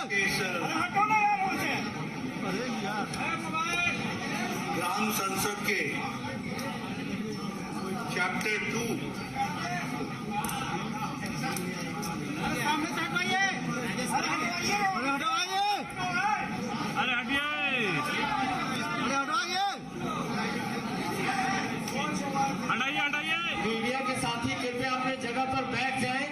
के इस ग्राम संसद के चैप्टर 2 मीडिया के साथी कृपया अपने जगह पर बैठ जाएं।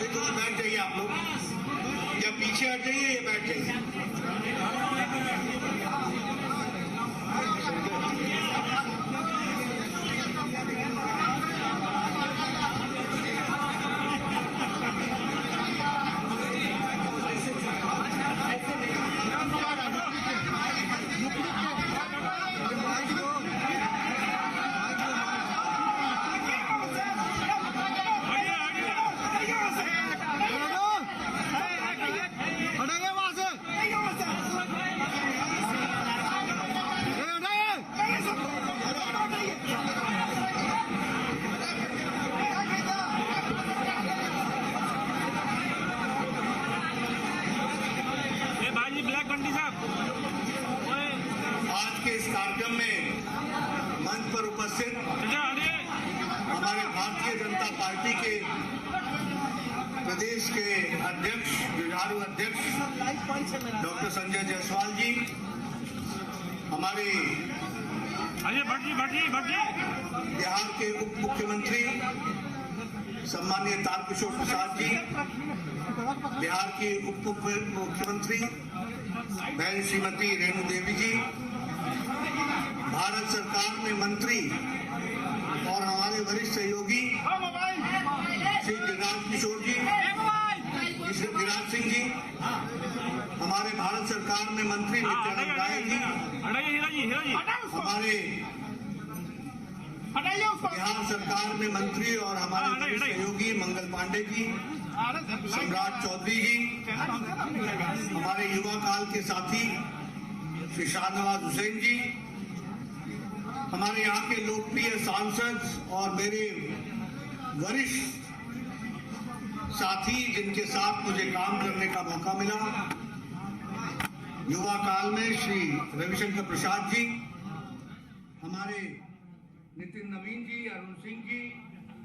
तो बैठ जाइए आप लोग, या पीछे हट जाइए या बैठ जाइए। आज के इस कार्यक्रम में मंच पर उपस्थित हमारे भारतीय जनता पार्टी के प्रदेश के अध्यक्ष, जुझारू अध्यक्ष डॉक्टर संजय जायसवाल जी, हमारे बिहार के उप मुख्यमंत्री सम्माननीय तारकिशोर प्रसाद जी, बिहार की उप मुख्यमंत्री बहन श्रीमती रेणु देवी जी, भारत सरकार में मंत्री और हमारे वरिष्ठ सहयोगी श्री गिरिराज किशोर जी, श्री गिरिराज सिंह जी, हमारे भारत सरकार में मंत्री नित्यानंद राय जी, हमारे बिहार सरकार में मंत्री और हमारे वरिष्ठ सहयोगी मंगल पांडे जी, सम्राट चौधरी जी, हमारे युवा काल के साथी श्री शाहनवाज हुसैन जी, हमारे यहाँ के लोकप्रिय सांसद और मेरे वरिष्ठ साथी जिनके साथ मुझे काम करने का मौका मिला, युवा काल में श्री रविशंकर प्रसाद जी, हमारे नितिन नवीन जी, अरुण सिंह जी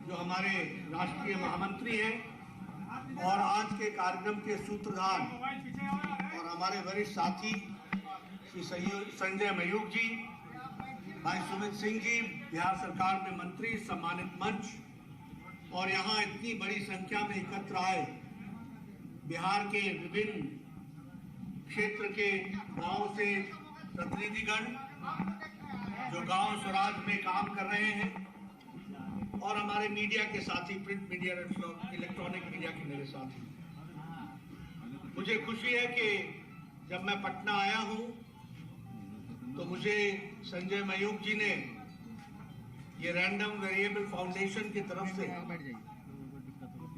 जो हमारे राष्ट्रीय महामंत्री हैं, और आज के कार्यक्रम के सूत्रधार और हमारे वरिष्ठ साथी श्री संजय मयूख जी, भाई सुमित सिंह जी, बिहार सरकार में मंत्री, सम्मानित मंच, और यहाँ इतनी बड़ी संख्या में एकत्र आए बिहार के विभिन्न क्षेत्र के गांव से प्रतिनिधिगण जो गांव स्वराज में काम कर रहे हैं, और हमारे मीडिया के साथी, प्रिंट मीडिया, इलेक्ट्रॉनिक मीडिया के मेरे साथी। मुझे खुशी है कि जब मैं पटना आया हूं तो मुझे संजय मयूख जी ने ये रैंडम वेरिएबल फाउंडेशन की तरफ से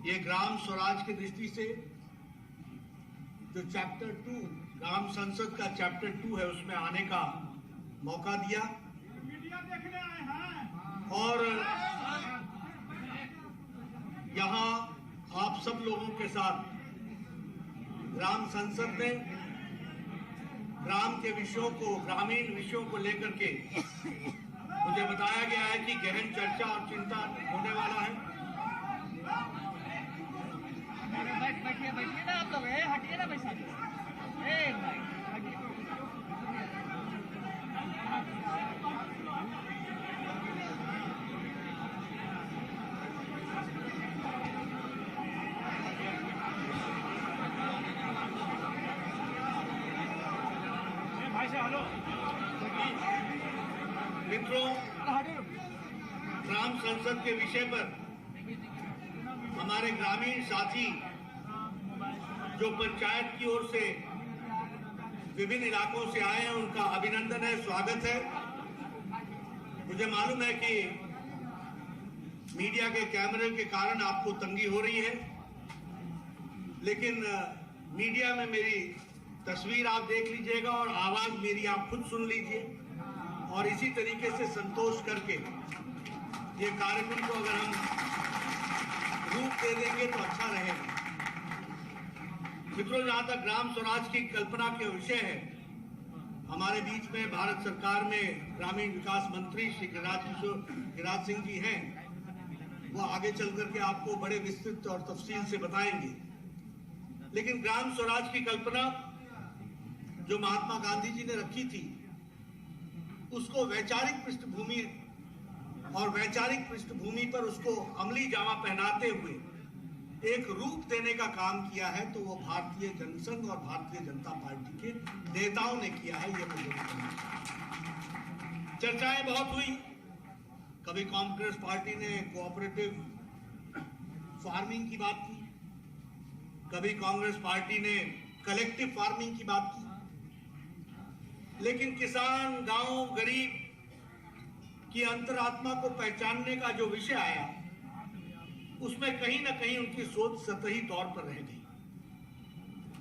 ये ग्राम स्वराज की दृष्टि से जो चैप्टर 2 ग्राम संसद का चैप्टर 2 है उसमें आने का मौका दिया, और यहाँ आप सब लोगों के साथ ग्राम संसद में ग्राम के विषयों को, ग्रामीण विषयों को लेकर के मुझे बताया गया है कि गहन चर्चा और चिंता होने वाला है। बैठिए ना आप लोग, हटिए ना पैसा। मित्रों, ग्राम संसद के विषय पर हमारे ग्रामीण साथी जो पंचायत की ओर से विभिन्न इलाकों से आए हैं उनका अभिनंदन है, स्वागत है। मुझे मालूम है कि मीडिया के कैमरे के कारण आपको तंगी हो रही है, लेकिन मीडिया में मेरी तस्वीर आप देख लीजिएगा और आवाज मेरी आप खुद सुन लीजिए, और इसी तरीके से संतोष करके ये कार्यक्रम को अगर हम रूप दे देंगे तो अच्छा रहेगा। मित्रों, जहां तक ग्राम स्वराज की कल्पना के विषय है, हमारे बीच में भारत सरकार में ग्रामीण विकास मंत्री श्री गिरिराज सिंह जी हैं। वो आगे चल करके आपको बड़े विस्तृत और तफसील से बताएंगे। लेकिन ग्राम स्वराज की कल्पना जो महात्मा गांधी जी ने रखी थी, उसको वैचारिक पृष्ठभूमि और वैचारिक पृष्ठभूमि पर उसको अमली जामा पहनाते हुए एक रूप देने का काम किया है, तो वो भारतीय जनसंघ और भारतीय जनता पार्टी के नेताओं ने किया है। ये मुझे चर्चाएं बहुत हुई। कभी कांग्रेस पार्टी ने कोऑपरेटिव फार्मिंग की बात की, कभी कांग्रेस पार्टी ने कलेक्टिव फार्मिंग की बात की, लेकिन किसान, गांव, गरीब की अंतरात्मा को पहचानने का जो विषय आया, उसमें कहीं ना कहीं उनकी सोच सतही तौर पर रह गई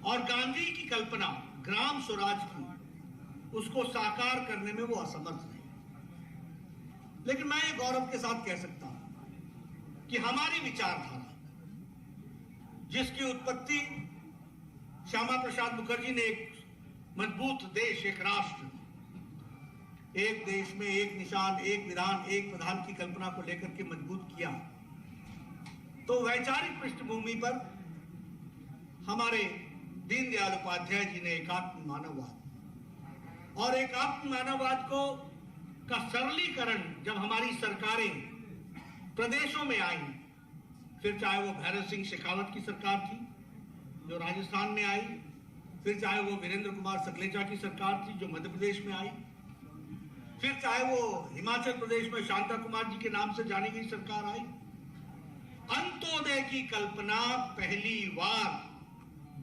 और गांधी की कल्पना ग्राम स्वराज की, उसको साकार करने में वो असमर्थ रहे। लेकिन मैं ये गौरव के साथ कह सकता हूं कि हमारी विचारधारा, जिसकी उत्पत्ति श्यामा प्रसाद मुखर्जी ने एक मजबूत देश, एक राष्ट्र, एक देश में एक निशान, एक विधान, एक प्रधान की कल्पना को लेकर के मजबूत किया, तो वैचारिक पृष्ठभूमि पर हमारे दीनदयाल उपाध्याय जी ने एकात्म मानववाद और एकात्म मानववाद को का सरलीकरण जब हमारी सरकारें प्रदेशों में आई, फिर चाहे वो भैरव सिंह शेखावत की सरकार थी जो राजस्थान में आई, फिर चाहे वो वीरेंद्र कुमार सकलेचा की सरकार थी जो मध्य प्रदेश में आई, फिर चाहे वो हिमाचल प्रदेश में शांता कुमार जी के नाम से जानी गई सरकार आई, अंत्योदय की कल्पना पहली बार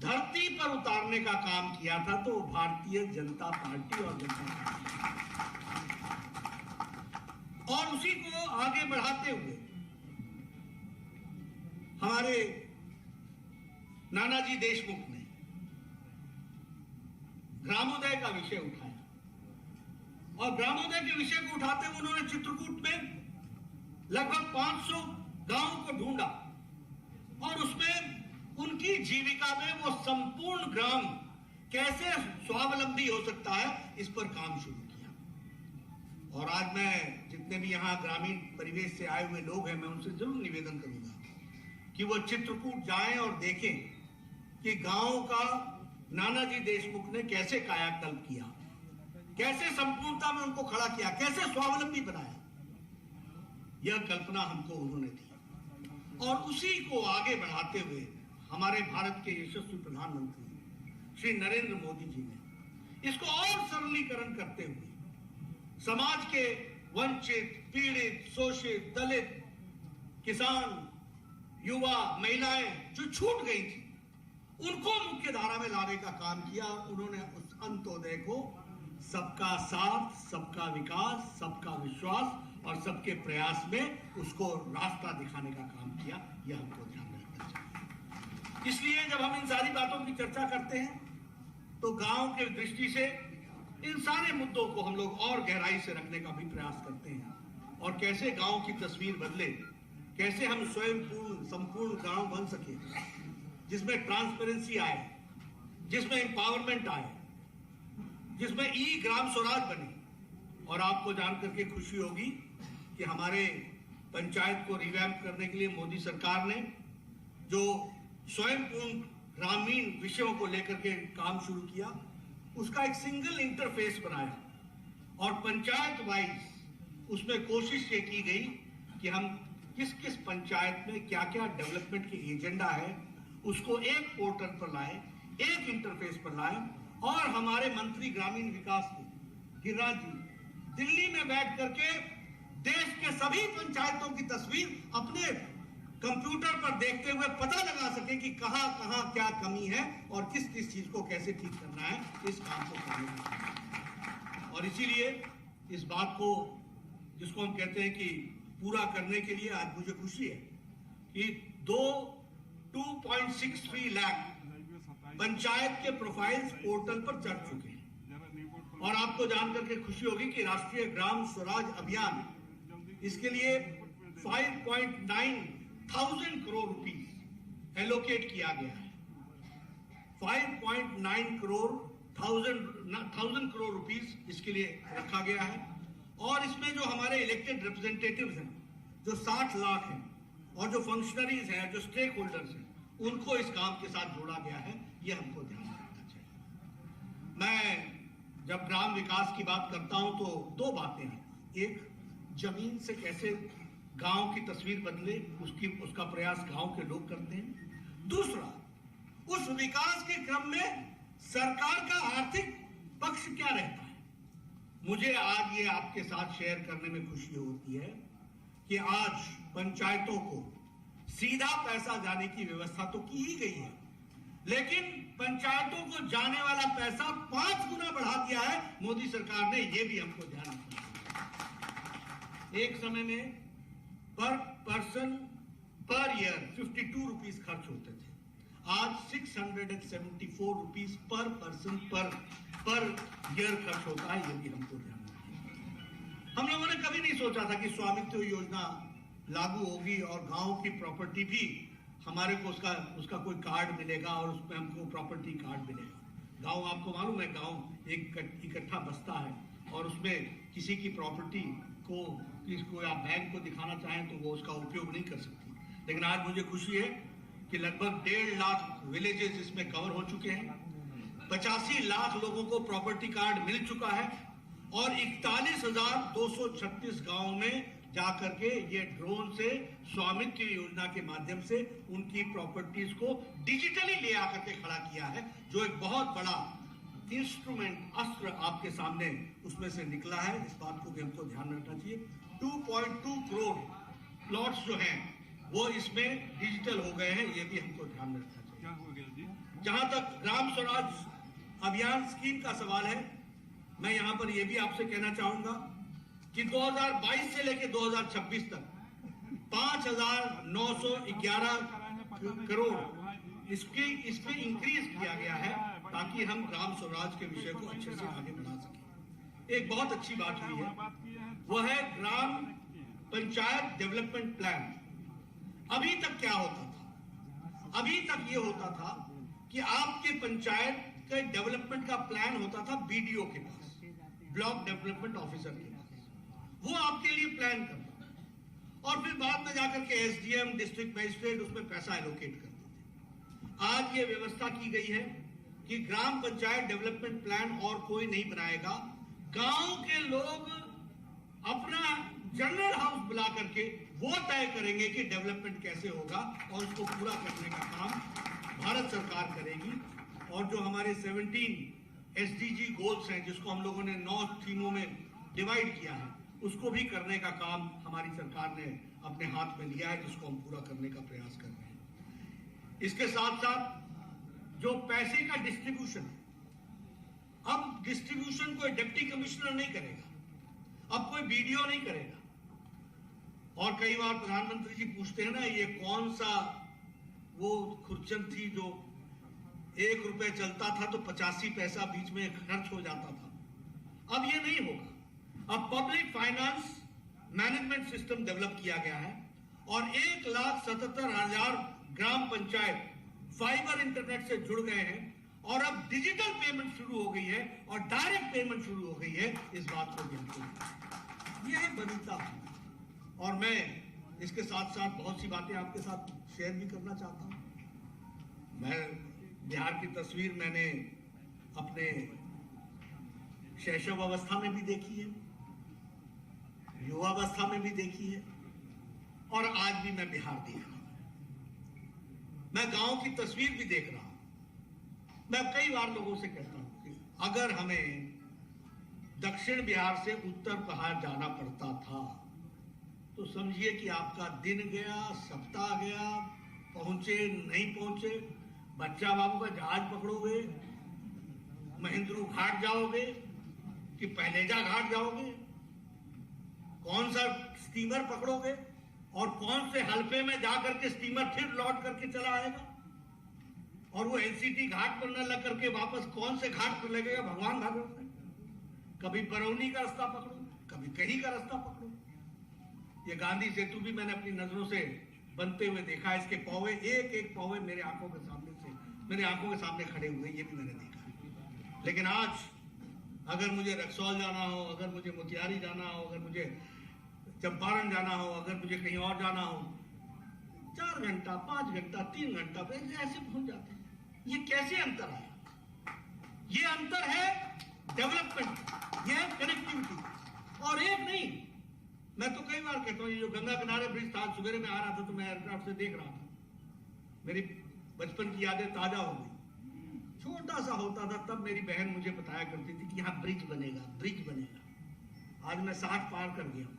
धरती पर उतारने का काम किया था तो भारतीय जनता पार्टी और जनता पार्टी, और उसी को आगे बढ़ाते हुए हमारे नानाजी देशमुख ने ग्रामोदय का विषय उठाया और ग्रामोदय के विषय को उठाते हुए उन्होंने चित्रकूट में लगभग 500 गांव को ढूंढा और उसमें उनकी जीविका में वो संपूर्ण ग्राम कैसे स्वावलंबी हो सकता है, इस पर काम शुरू किया। और आज मैं जितने भी यहाँ ग्रामीण परिवेश से आए हुए लोग हैं, मैं उनसे जरूर निवेदन करूंगा कि वो चित्रकूट जाएं और देखें कि गांव का नानाजी देशमुख ने कैसे कायाकल्प किया, कैसे संपूर्णता में उनको खड़ा किया, कैसे स्वावलंबी बनाया। यह कल्पना हमको उन्होंने दी और उसी को आगे बढ़ाते हुए हमारे भारत के यशस्वी प्रधानमंत्री श्री नरेंद्र मोदी जी ने इसको और सरलीकरण करते हुए समाज के वंचित, पीड़ित, शोषित, दलित, किसान, युवा, महिलाएं जो छूट गई थी, उनको मुख्य धारा में लाने का काम किया। उन्होंने उस अंत्योदय को सबका साथ, सबका विकास, सबका विश्वास और सबके प्रयास में उसको रास्ता दिखाने का काम किया। यह हमको ध्यान में रखना चाहिए। इसलिए जब हम इन सारी बातों की चर्चा करते हैं तो गांव के दृष्टि से इन सारे मुद्दों को हम लोग और गहराई से रखने का भी प्रयास करते हैं और कैसे गांव की तस्वीर बदले, कैसे हम स्वयं संपूर्ण गांव बन सके, जिसमें ट्रांसपेरेंसी आए, जिसमें एम्पावरमेंट आए, जिसमें ई ग्राम स्वराज बने। और आपको जान करके खुशी होगी कि हमारे पंचायत को रिवैम्प करने के लिए मोदी सरकार ने जो स्वयंपूर्ण ग्रामीण विषयों को लेकर के काम शुरू किया, उसका एक सिंगल इंटरफेस बनाया और पंचायत वाइज उसमें कोशिश ये की गई कि हम किस किस पंचायत में क्या क्या डेवलपमेंट के एजेंडा है उसको एक पोर्टल पर लाए, एक इंटरफेस पर लाए। और हमारे मंत्री ग्रामीण विकास के गिरिराज जी दिल्ली में बैठ करके देश के सभी पंचायतों की तस्वीर अपने कंप्यूटर पर देखते हुए पता लगा सके कि कहां कहां क्या कमी है और किस किस चीज को कैसे ठीक करना है, इस काम को करने का। और इसीलिए इस बात को, जिसको हम कहते हैं कि पूरा करने के लिए आज मुझे खुशी है कि 2.63 लाख पंचायत के प्रोफाइल्स पोर्टल पर चढ़ चुके हैं। और आपको जानकर के खुशी होगी कि राष्ट्रीय ग्राम स्वराज अभियान, इसके लिए 5.9 थाउजेंड करोड़ रुपीस एलोकेट किया गया है। 5.9 करोड़ थाउजेंड करोड़ रुपीस इसके लिए रखा गया है। और इसमें जो हमारे इलेक्टेड रिप्रेजेंटेटिव्स हैं, जो 60 लाख हैं, और जो फंक्शनरीज हैं, जो स्टेक होल्डर्स हैं, उनको इस काम के साथ जोड़ा गया है। ये हमको ध्यान रखना चाहिए। मैं जब ग्राम विकास की बात करता हूं तो दो बातें हैं। एक, जमीन से कैसे गांव की तस्वीर बदले, उसका प्रयास गांव के लोग करते हैं। दूसरा, उस विकास के क्रम में सरकार का आर्थिक पक्ष क्या रहता है। मुझे आज ये आपके साथ शेयर करने में खुशी होती है कि आज पंचायतों को सीधा पैसा जाने की व्यवस्था तो की ही गई है, लेकिन पंचायतों को जाने वाला पैसा 5 गुना बढ़ा दिया है मोदी सरकार ने। ये भी हमको ध्यान रखना है। एक समय में पर पर्सन पर ईयर 52 रुपीस खर्च होते थे, आज 674 रुपीस पर पर्सन पर ईयर खर्च होता है। ये भी हमको ध्यान रखना है। हम लोगों ने कभी नहीं सोचा था कि स्वामित्व योजना लागू होगी और गांव की प्रॉपर्टी भी हमारे को उसका कोई कार्ड मिलेगा और उसमें हमको प्रॉपर्टी कार्ड मिलेगा। गांव, आपको मालूम है, गांव एक इकट्ठा बस्ता है और उसमें किसी की प्रॉपर्टी को किसको या बैंक को दिखाना चाहें तो वो उसका उपयोग नहीं कर सकती। लेकिन आज मुझे खुशी है कि लगभग 1.5 लाख विलेजेस इसमें कवर हो चुके हैं। 85 लाख लोगों को प्रॉपर्टी कार्ड मिल चुका है और 41,236 गांवों में जाकर के ये ड्रोन से स्वामित्व योजना के माध्यम से उनकी प्रॉपर्टीज को डिजिटली ले आकर के खड़ा किया है, जो एक बहुत बड़ा इंस्ट्रूमेंट, अस्त्र आपके सामने उसमें से निकला है। इस बात को भी हमको ध्यान रखना चाहिए। 2.2 करोड़ प्लॉट्स जो हैं वो इसमें डिजिटल हो गए हैं। ये भी हमको ध्यान रखना चाहिए। जहां तक ग्राम स्वराज अभियान स्कीम का सवाल है, मैं यहां पर यह भी आपसे कहना चाहूंगा कि 2022 से लेकर 2026 तक 5,911 करोड़ इसमें इंक्रीज किया गया है ताकि हम ग्राम स्वराज के विषय को अच्छे से आगे बढ़ा सकें। एक बहुत अच्छी बात हुई है, वह है ग्राम पंचायत डेवलपमेंट प्लान। अभी तक क्या होता था? अभी तक ये होता था कि आपके पंचायत के डेवलपमेंट का प्लान होता था बीडीओ के पास, ब्लॉक डेवलपमेंट ऑफिसर के पास। वो आपके लिए प्लान करता था और फिर बाद में जाकर के एसडीएम, डिस्ट्रिक्ट मजिस्ट्रेट उसमें पैसा एलोकेट करते थे। आज ये व्यवस्था की गई है कि ग्राम पंचायत डेवलपमेंट प्लान और कोई नहीं बनाएगा। गांव के लोग अपना जनरल हाउस बुला करके वो तय करेंगे कि डेवलपमेंट कैसे होगा और उसको पूरा करने का काम भारत सरकार करेगी। और जो हमारे 17 एसडीजी गोल्स हैं, जिसको हम लोगों ने 9 थीमों में डिवाइड किया है, उसको भी करने का काम हमारी सरकार ने अपने हाथ में लिया है, जिसको हम पूरा करने का प्रयास कर रहे हैं। इसके साथ साथ जो पैसे का डिस्ट्रीब्यूशन है, अब डिस्ट्रीब्यूशन कोई डिप्टी कमिश्नर नहीं करेगा, अब कोई बीडीओ नहीं करेगा। और कई बार प्रधानमंत्री जी पूछते हैं ना, ये कौन सा वो खुरचन थी जो 1 रुपए चलता था तो 85 पैसा बीच में खर्च हो जाता था। अब ये नहीं होगा। अब public finance management system develop किया गया है और 1,77,000 ग्राम पंचायत फाइबर इंटरनेट से जुड़ गए हैं और अब डिजिटल पेमेंट शुरू हो गई है और डायरेक्ट पेमेंट शुरू हो गई है। इस बात को ध्यान, यह है बनीता। और मैं इसके साथ साथ बहुत सी बातें आपके साथ शेयर भी करना चाहता हूं। मैं बिहार की तस्वीर मैंने अपने शैशव अवस्था में भी देखी है, युवावस्था में भी देखी है और आज भी मैं बिहार देख रहा हूं। मैं गांव की तस्वीर भी देख रहा हूं। मैं कई बार लोगों से कहता हूं कि अगर हमें दक्षिण बिहार से उत्तर बिहार जाना पड़ता था तो समझिए कि आपका दिन गया, सप्ताह गया, पहुंचे नहीं पहुंचे, बच्चा बाबू का जहाज पकड़ोगे, महेंद्रू घाट जाओगे कि पहलेजा घाट जाओगे, कौन सा स्टीमर पकड़ोगे और कौन से हल्फे में जाकर के स्टीमर फिर लौट करके चला आएगा और वो एनसीटी घाट पर न लग करके वापस कौन से घाट पर लगेगा भगवान भागवत में। कभी बरौनी का रास्ता पकड़ो, कभी कहीं का रास्ता पकड़ो। ये गांधी सेतु भी मैंने अपनी नजरों से बनते हुए देखा। इसके पौवे, एक एक पौवे मेरे आंखों के सामने खड़े हुए, ये भी मैंने देखा। लेकिन आज अगर मुझे रक्सौल जाना हो, अगर मुझे मोतिहारी जाना हो, अगर मुझे चंपारण जाना हो, अगर मुझे कहीं और जाना हो, 4 घंटा, 5 घंटा, 3 घंटा ऐसे पहुंच जाते हैं। ये कैसे अंतर आया? ये अंतर है डेवलपमेंट, ये है कनेक्टिविटी। और एक नहीं, मैं तो कई बार कहता हूँ, ये जो गंगा किनारे ब्रिज था, सवेरे में आ रहा था तो मैं एयरक्राफ्ट से देख रहा था, मेरी बचपन की यादें ताजा हो गई। छोटा सा होता था तब मेरी बहन मुझे बताया करती थी कि यहाँ ब्रिज बनेगा, ब्रिज बनेगा। आज मैं 60 पार कर गया हूँ,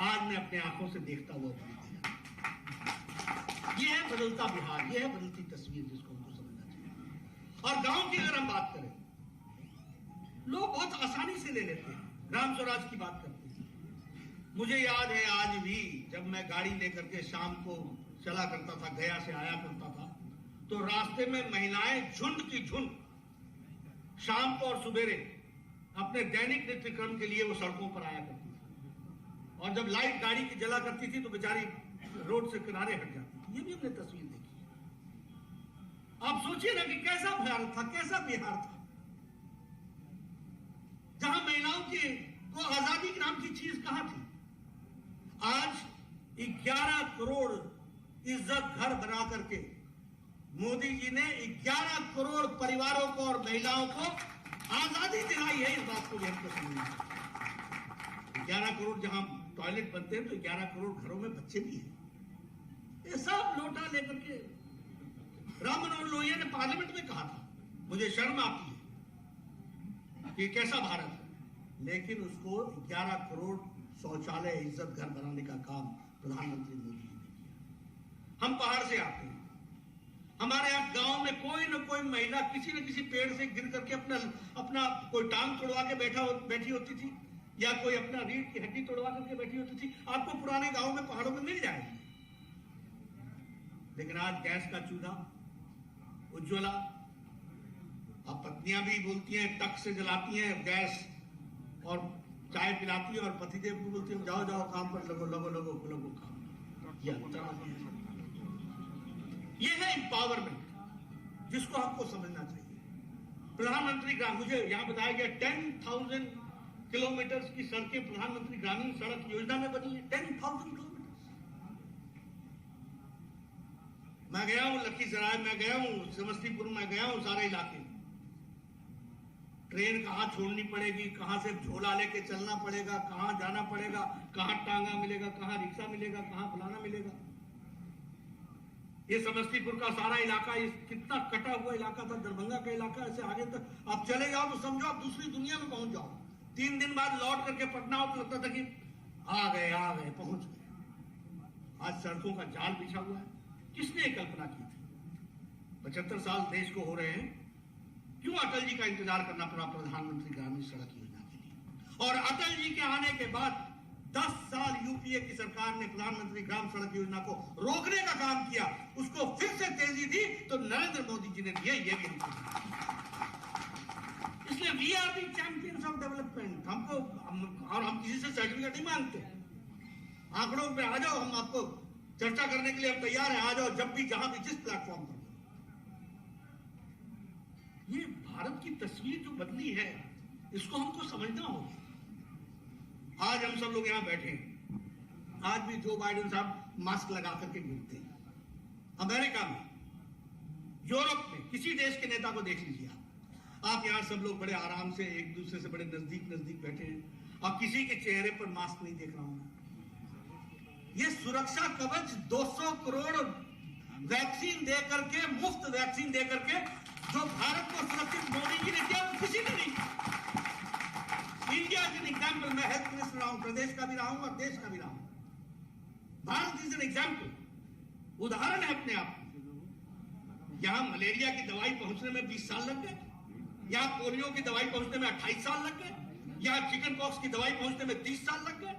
आज मैं अपने आंखों से देखता हुआ ब्रिज देखा। ये है बदलता बिहार, ये है बदलती तस्वीर, जिसको हमको समझना चाहिए। और गांव की अगर हम बात करें, लोग बहुत आसानी से ले लेते हैं, ग्राम स्वराज की बात करते हैं। मुझे याद है आज भी, जब मैं गाड़ी लेकर के शाम को चला करता था, गया से आया करता था, तो रास्ते में महिलाएं झुंड की झुंड शाम को और सुबेरे अपने दैनिक नित्य क्रम के लिए वो सड़कों पर आया करती थी। और जब लाइट गाड़ी की जला करती थी तो बेचारी रोड से किनारे हट जाती थी। ये भी हमने तस्वीर देखी। आप सोचिए ना कि कैसा भारत था, कैसा बिहार था, जहां महिलाओं की को आजादी के नाम की चीज कहां थी। आज 11 करोड़ इज्जत घर बना करके मोदी जी ने 11 करोड़ परिवारों को और महिलाओं को आजादी दिलाई है। इस बात को भी हमको समझना है। 11 करोड़ जहां टॉयलेट बनते हैं तो 11 करोड़ घरों में बच्चे भी हैं। ये सब लोटा लेकर के राम मनोहर लोहिया ने पार्लियामेंट में कहा था, मुझे शर्म आती है कि कैसा भारत है, लेकिन उसको 11 करोड़ शौचालय इज्जत घर बनाने का काम प्रधानमंत्री मोदी जी ने किया। हम पहाड़ से आते हैं, हमारे यहाँ गांव में कोई न कोई महिला किसी न किसी पेड़ से गिर करके अपना कोई टांग तोड़वा के बैठी होती थी, या कोई अपना रीढ़ की हड्डी तोड़वा करके बैठी होती थी। आपको पुराने गांव में पहाड़ों में मिल जाएगी। लेकिन आज गैस का चूल्हा, उज्ज्वला, अब पत्नियां भी बोलती हैं, टक से जलाती हैं गैस और चाय पिलाती है, और पतिदेव को बोलती है जाओ जाओ काम पर लगो काम। ये अंतर आ गया। ये है एम्पावरमेंट, जिसको हमको समझना चाहिए। प्रधानमंत्री ग्राम, मुझे यहां बताया गया 10,000 किलोमीटर की सड़कें प्रधानमंत्री ग्रामीण सड़क योजना में बनी है। 10,000 किलोमीटर। मैं गया हूं लखीसराय, मैं गया हूं समस्तीपुर, मैं गया हूं सारे इलाके। ट्रेन कहां छोड़नी पड़ेगी, कहां से झोला लेके चलना पड़ेगा, कहां जाना पड़ेगा, कहां टांगा मिलेगा, कहां रिक्शा मिलेगा, कहां फलाना मिलेगा। ये समस्तीपुर का सारा इलाका, कितना कटा हुआ इलाका था, दरभंगा का इलाका, ऐसे आगे तक आप चले जाओ तो समझो आप दूसरी दुनिया में पहुंच जाओ। 3 दिन बाद लौट करके पटना हो तो लगता था कि आ गए, पहुंच गए। आज सड़कों का जाल बिछा हुआ है। किसने कल्पना की थी? 75 साल देश को हो रहे हैं, क्यों अटल जी का इंतजार करना पड़ा प्रधानमंत्री ग्रामीण सड़क योजना के लिए? और अटल जी के आने के बाद 10 साल यूपीए की सरकार ने प्रधानमंत्री ग्राम सड़क योजना को रोकने का काम किया, उसको फिर से तेजी दी तो नरेंद्र मोदी जी ने दिया। ये भी हमको, इसलिए we are the champions of development. हम किसी से सर्टिफिकेट नहीं मांगते। आंकड़ों पे आ जाओ, हम आपको चर्चा करने के लिए हम तैयार हैं। आ जाओ जब भी, जहां भी, जिस प्लेटफॉर्म पर। ये भारत की तस्वीर जो बदली है, इसको हमको समझना होगा। आज हम सब लोग यहां बैठे हैं, आज भी जो बाइडेन साहब मास्क लगा करके घूमते हैं। अमेरिका में, यूरोप में, किसी देश के नेता को देख लीजिए आप यहां सब लोग बड़े आराम से एक दूसरे से बड़े नजदीक बैठे हैं। अब किसी के चेहरे पर मास्क नहीं देख रहा हूं। ये सुरक्षा कवच 200 करोड़ वैक्सीन दे करके, मुफ्त वैक्सीन दे करके जो भारत को सुरक्षित मोदी जी ने किया, वो किसी ने नहीं किया। India is an example. मैं हेल्थ मिनिस्टर रहा हूं, प्रदेश का भी रहा हूं और देश का भी रहा हूं। भारत इज एन एग्जाम्पल, उदाहरण है अपने आप। यहां मलेरिया की दवाई पहुंचने में 20 साल लग गए, यहां पोलियो की दवाई पहुंचने में 28 साल लग गए, यहां चिकन पॉक्स की दवाई पहुंचने में 30 साल लग गए।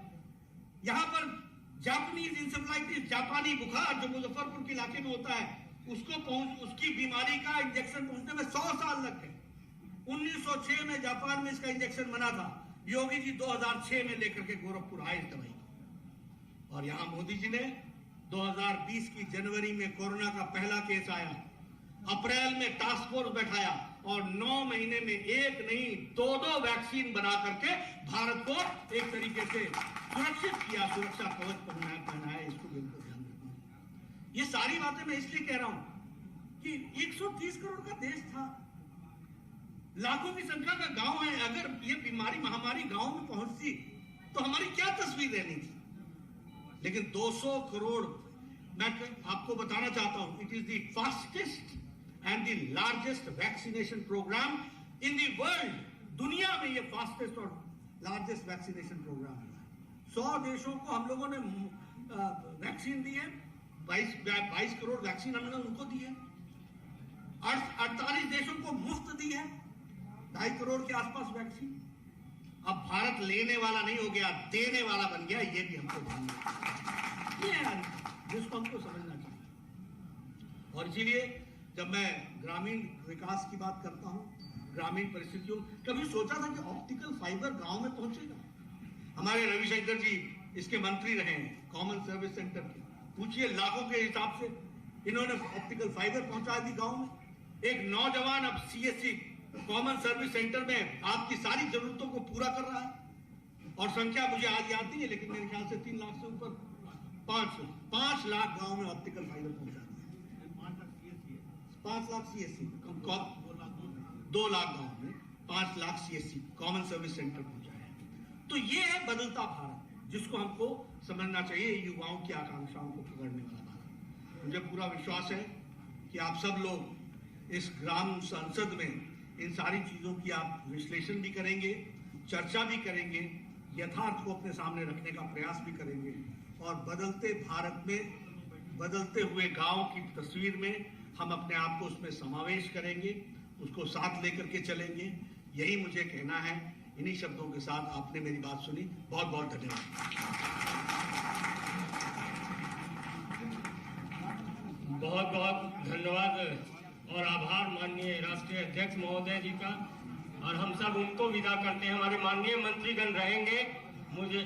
यहां पर जापानीज इंसेफ्लाइटिस, जापानी बुखार जो मुजफ्फरपुर के इलाके में होता है, उसकी बीमारी का इंजेक्शन पहुंचने में 100 साल लग गए। 1906 में जापान में इसका इंजेक्शन बना था। योगी जी 2006 में लेकर के गोरखपुर आए इस दवाई को, और यहां मोदी जी ने 2020 की जनवरी में कोरोना का पहला केस आया, अप्रैल में टास्क फोर्स बैठाया और 9 महीने में एक नहीं 2 वैक्सीन बना करके भारत को एक तरीके से सुरक्षित किया, सुरक्षा कवच पहनाया। इसको बिल्कुल ध्यान रखना। ये सारी बातें मैं इसलिए कह रहा हूं कि 130 करोड़ का देश था, लाखों की संख्या का गांव है। अगर ये बीमारी महामारी गांव में पहुंचती तो हमारी क्या तस्वीर रहनी थी। लेकिन 200 करोड़, मैं आपको बताना चाहता हूं, it is the fastest and the largest vaccination programme in the world. दुनिया में ये फास्टेस्ट और लार्जेस्ट वैक्सीनेशन प्रोग्राम है। 100 देशों को हम लोगों ने वैक्सीन दी है, 22 करोड़ वैक्सीन हमने उनको दी है। 48 देशों को मुफ्त दी है, 2.5 करोड़ के आसपास वैक्सीन। अब भारत लेने वाला नहीं हो गया, देने वाला बन गया। ये भी हमको ध्यान रखना, ये है जिसको हमको समझना चाहिए। और इसीलिए जब मैं ग्रामीण विकास की बात करता हूं, ग्रामीण परिस्थितियों, कभी सोचा था कि ऑप्टिकल फाइबर गांव में पहुंचेगा? हमारे रविशंकर जी इसके मंत्री रहे हैं, कॉमन सर्विस सेंटर के। पूछिए, लाखों के हिसाब से इन्होंने ऑप्टिकल फाइबर पहुंचा दी गांव में। एक नौजवान अब सीएससी कॉमन सर्विस सेंटर में आपकी सारी जरूरतों को पूरा कर रहा है। और संख्या मुझे आज याद नहीं है, लेकिन मेरे ख्याल से 3 लाख से ऊपर, 5 लाख गांव में ऑप्टिकल फाइबर पहुंचा दिया। 5 लाख सीएससी, 2 लाख गांव में 5 lakh CSC common service centre पहुंचा है। तो ये है बदलता भारत, जिसको हमको समझना चाहिए, युवाओं की आकांक्षाओं को पकड़ने वाला भारत। मुझे पूरा विश्वास है कि आप सब लोग इस ग्राम संसद में इन सारी चीजों की आप विश्लेषण भी करेंगे, चर्चा भी करेंगे, यथार्थ को अपने सामने रखने का प्रयास भी करेंगे और बदलते भारत में, बदलते हुए गांव की तस्वीर में हम अपने आप को उसमें समावेश करेंगे, उसको साथ लेकर के चलेंगे। यही मुझे कहना है। इन्हीं शब्दों के साथ आपने मेरी बात सुनी, बहुत बहुत धन्यवाद। बहुत बहुत धन्यवाद और आभार माननीय राष्ट्रीय अध्यक्ष महोदय जी का। और हम सब उनको विदा करते हैं। हमारे माननीय मंत्रीगण रहेंगे। मुझे